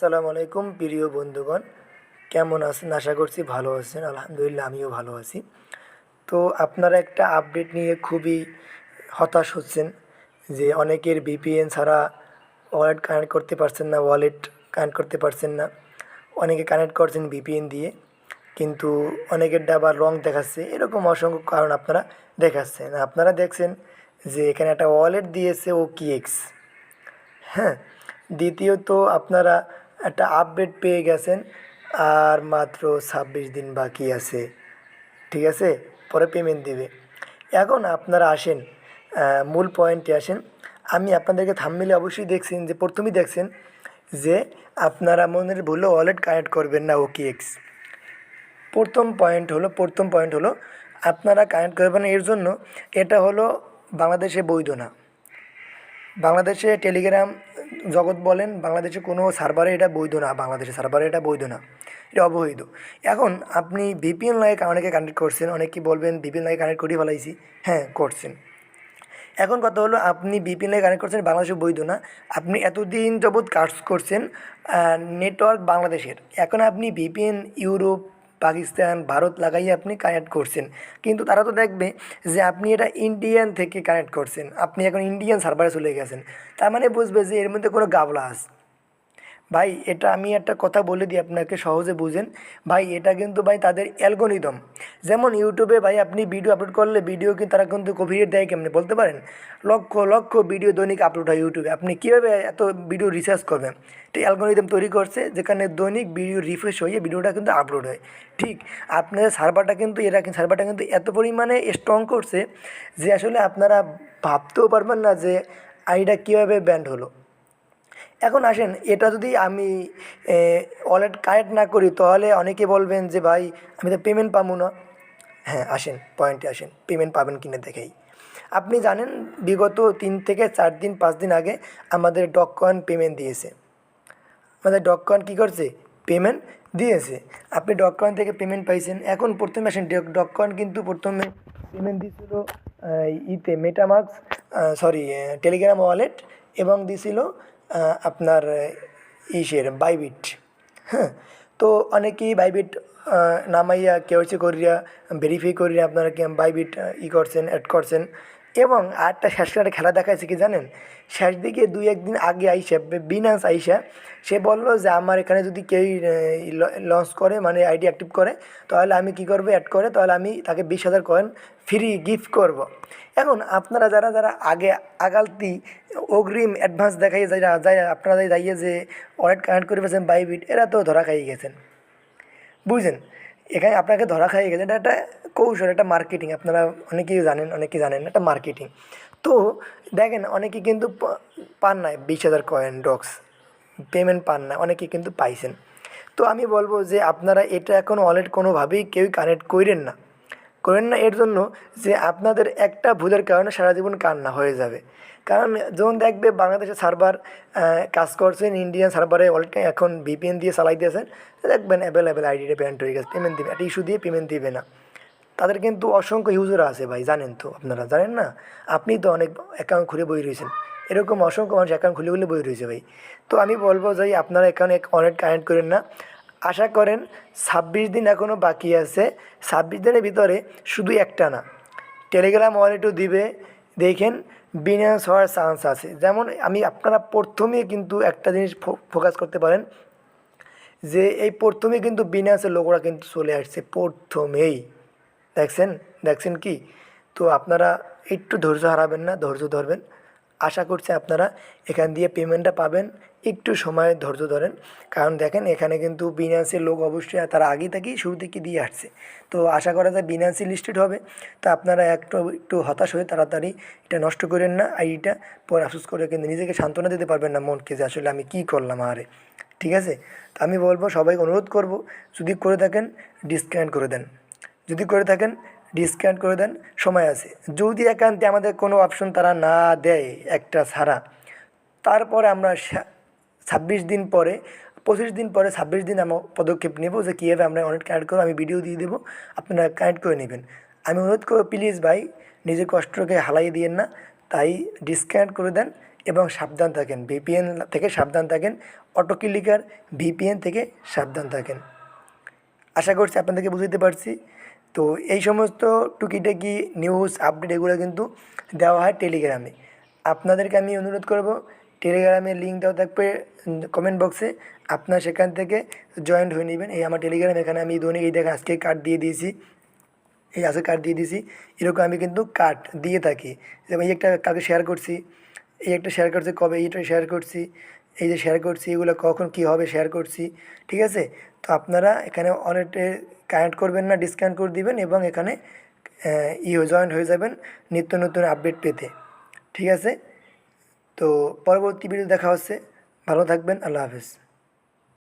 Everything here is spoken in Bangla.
আসসালামু আলাইকুম প্রিয় বন্ধুগণ, কেমন আছেন? আশা করছি ভালো আছেন। আলহামদুলিল্লাহ আমিও ভালো আছি। তো আপনারা একটা আপডেট নিয়ে খুবই হতাশ হচ্ছেন যে অনেকের ভিপিএন ছাড়া ওয়ালেট কানেক্ট করতে পারছেন না, অনেকে কানেক্ট করছেন ভিপিএন দিয়ে, কিন্তু অনেকেরটা আবার রং দেখাচ্ছে। এরকম অসংখ্য কারণ আপনারা দেখাচ্ছেন। আপনারা দেখছেন যে এখানে একটা ওয়ালেট দিয়েছে OKX। হ্যাঁ, দ্বিতীয়ত আপনারা একটা আপডেট পেয়ে গেছেন, আর মাত্র 26 দিন বাকি আছে, ঠিক আছে? পরে পেমেন্ট দেবে। এখন আপনারা আসেন, মূল পয়েন্টে আসেন। আমি আপনাদেরকে থাম্বনেইলে অবশ্যই দেখছেন, যে প্রথমেই দেখছেন যে আপনারা মনের ভুলে ওয়ালেট কানেক্ট করবেন না OKX। প্রথম পয়েন্ট হলো আপনারা কানেক্ট করবেন না, এর জন্য এটা হলো বাংলাদেশে বৈধ না। বাংলাদেশে টেলিগ্রাম জগৎ বলেন, বাংলাদেশে কোনো সার্ভারে এটা বৈধ না, বাংলাদেশের সার্ভারে এটা বৈধ না, এটা অবৈধ। এখন আপনি ভিপিএন লাগে অনেকে কানেক্ট করছেন, অনেকেই বলবেন ভিপিএন লাগে কানেক্ট করে ফেলাইছি। হ্যাঁ, করছেন। এখন কথা হলো, আপনি ভিপিএন লাগে কানেক্ট করছেন, বাংলাদেশে বৈধ না। আপনি এতদিন যাবৎ কাজ করছেন নেটওয়ার্ক বাংলাদেশের, এখন আপনি ভিপিএন ইউরোপ, পাকিস্তান, ভারত লাগাই আপনি কানেক্ট করছেন, কিন্তু তারা তো দেখবে যে আপনি এটা ইন্ডিয়ান থেকে কানেক্ট করছেন, আপনি এখন ইন্ডিয়ান সার্ভারে চলে গেছেন। তার মানে বুঝবে যে এর মধ্যে কোনো গাবলা আছে। ভাই, এটা আমি একটা কথা বলে দিই আপনাকে, সহজে বুঝেন। ভাই, এটা কিন্তু ভাই তাদের অ্যালগরিদম। যেমন ইউটিউবে ভাই আপনি ভিডিও আপলোড করলে ভিডিও কিন্তু তারা কিন্তু কপিরাইট দেয় কেমনে বলতে পারেন? লক্ষ লক্ষ ভিডিও দৈনিক আপলোড হয় ইউটিউবে, আপনি কীভাবে এত ভিডিও রিসার্চ করবেন? এটা অ্যালগরিদম তৈরি করছে, যেখানে দৈনিক ভিডিও রিফ্রেশ হয়ে ভিডিওটা কিন্তু আপলোড হয়। ঠিক, আপনাদের সার্ভারটা কিন্তু এত পরিমাণে স্ট্রং করছে যে আসলে আপনারা ভাবতেও পারবেন না যে আইডিটা কীভাবে ব্যান্ড হলো। এখন আসেন, এটা যদি আমি ওয়ালেট কানেক্ট না করি, তাহলে অনেকে বলবেন যে ভাই আমি তো পেমেন্ট পাবো না। হ্যাঁ, আসেন পয়েন্টে আসেন, পেমেন্ট পাবেন কিনা দেখেই। আপনি জানেন বিগত 3 থেকে 4 দিন 5 দিন আগে আমাদের ডককয়েন পেমেন্ট দিয়েছে। আমাদের ডককয়েন কী করছে? পেমেন্ট দিয়েছে। আপনি ডককয়েন থেকে পেমেন্ট পাইছেন। এখন প্রথমে আসেন, ডককয়েন কিন্তু প্রথমে পেমেন্ট দিয়েছিল মেটামাস্ক, টেলিগ্রাম ওয়ালেট, এবং দিয়েছিল আপনার বাইবিট। হ্যাঁ, তো অনেকেই বাইবিট নামাইয়া কেওয়াইসি করিয়া ভেরিফাই করিয়া আপনারা কি বাইবিট করছেন, অ্যাড করছেন। এবং আরেকটা শেষ একটা খেলা দেখাচ্ছে কি জানেন? শেষ দিকে 2-1 দিন আগে আইসা বিনান্স আইসা সে বলল যে আমার এখানে যদি কেউ লঞ্চ করে, মানে আইডি অ্যাক্টিভ করে, তাহলে আমি কী করবো, অ্যাড করে, তাহলে আমি তাকে 20,000 কয়েন ফ্রি গিফট করব। এখন আপনারা যারা যারা আগে আগালতি অগ্রিম অ্যাডভান্স দেখাইয়ে আপনারা যাইয়ে যে ওয়ালেট কানেক্ট করে ফেলছেন বাইবিট, এরা তো ধরা খাইয়ে গেছেন। বুঝলেন? এখানে আপনাকে ধরা খাইয়ে গেছে। এটা একটা কৌশল, একটা মার্কেটিং। আপনারা অনেকেই জানেন, অনেকেই জানেন না, একটা মার্কেটিং। তো দেখেন, অনেকে কিন্তু পান না 20,000 কয়েন ডক্স, পেমেন্ট পান না, অনেকে কিন্তু পাইছেন। তো আমি বলবো যে আপনারা এটা এখন ওয়ালেট কোনোভাবেই কেউই কানেক্ট করেন না, এর জন্য যে আপনাদের একটা ভুলের কারণে সারা জীবন কান্না হয়ে যাবে। কারণ যখন দেখবে বাংলাদেশের সার্ভার কাজ করছেন, ইন্ডিয়ান সার্ভারে ওয়ালেটটা এখন ভিপিএন দিয়ে চালাই দিয়েছেন, দেখবেন অ্যাভেলেবেল আইডিটা ব্যান্ড হয়ে গেছে, পেমেন্ট দিবে, একটা ইস্যু দিয়ে পেমেন্ট দিবে না। তাদের কিন্তু অসংখ্য ইউজার আছে ভাই, জানেন তো? আপনারা জানেন না? আপনি তো অনেক অ্যাকাউন্ট খুলে বই রয়েছেন, এরকম অসংখ্য মানুষ অ্যাকাউন্ট খুলে খুলে বই রয়েছে ভাই। তো আমি বলবো যে আপনারা এখানে ওয়ালেট কানেক্ট করেন না। আশা করেন 26 দিন এখনও বাকি আছে। 26 দিনের ভিতরে শুধু একটা না, টেলিগ্রাম ওয়ালেটও দিবে। দেখেন, বিনান্স হওয়ার চান্স আছে। যেমন আপনারা প্রথমেই কিন্তু একটা জিনিস ফোকাস করতে পারেন, যে এই প্রথমেই কিন্তু বিনান্সের লোকরা কিন্তু চলে আসছে প্রথমেই। দেখছেন কি? তো আপনারা একটু ধৈর্য হারাবেন না, ধৈর্য ধরবেন। আশা করছি আপনারা এখান দিয়ে পেমেন্টটা পাবেন। একটু সময় ধৈর্য ধরেন, কারণ দেখেন এখানে কিন্তু বিনান্সের লোক অবশ্যই তারা আগে থেকেই শুরু থেকে দিয়ে আসছে। তো আশা করা যায় বিনান্সই লিস্টেড হবে। তো আপনারা একটু হতাশ হয়ে তাড়াতাড়ি এটা নষ্ট করেন না আইডিটা, পরে আফসোস করে কিন্তু নিজেকে সান্ত্বনা দিতে পারবেন না মনকে, যে আসলে আমি কী করলাম আরে। ঠিক আছে? তো আমি বলবো, সবাইকে অনুরোধ করব, যদি করে থাকেন ডিসকানেক্ট করে দেন, যদি করে থাকেন ডিসকানেক্ট করে দেন, সময় আছে। যদি একান্তে আমাদের কোনো অপশন তারা না দেয় একটা ছাড়া, তারপরে আমরা 26 দিন পরে, 25 দিন পরে 26 দিন আমরা পদক্ষেপ নেব যে কীভাবে আমরা অনেক কানেক্ট করবো। আমি ভিডিও দিয়ে দেবো, আপনারা কানেক্ট করে নেবেন। আমি অনুরোধ করবো, প্লিজ ভাই নিজের কষ্টকে হালাই দিয়েন না, তাই ডিসকানেক্ট করে দেন। এবং সাবধান থাকেন, ভিপিএন থেকে সাবধান থাকেন, অটো ক্লিকার ভিপিএন থেকে সাবধান থাকেন। আশা করছি আপনাদেরকে বুঝতে পারছি। তো এই সমস্ত টুকিটাকি নিউজ আপডেট এগুলো কিন্তু দেওয়া হয় টেলিগ্রামে। আপনাদেরকে আমি অনুরোধ করব, টেলিগ্রামের লিঙ্ক দেওয়া থাকবে কমেন্ট বক্সে, আপনারা সেখান থেকে জয়েন্ট হয়ে নেবেন। এই আমার টেলিগ্রাম, এখানে আমি দৈনিক এই দেখেন আজকে কার্ড দিয়ে দিয়েছি, এই আজকে কার্ড দিয়ে দিয়েছি, এরকম আমি কিন্তু কার্ড দিয়ে থাকি। যেমন এই একটা কালকে শেয়ার করছি, এই একটা শেয়ার করছি, কবে এইটা শেয়ার করছি, এই যে শেয়ার করছি, এগুলো কখন কী হবে শেয়ার করছি, ঠিক আছে। তো আপনারা এখানে অনেকে কানেক্ট করবেন না, ডিসকানেক্ট করে দিবেন এবং এখানে জয়েন হয়ে যাবেন নিত্য নতুন আপডেট পেতে, ঠিক আছে। তো পরবর্তী ভিডিও দেখা হচ্ছে, ভালো থাকবেন, আল্লাহ হাফেজ।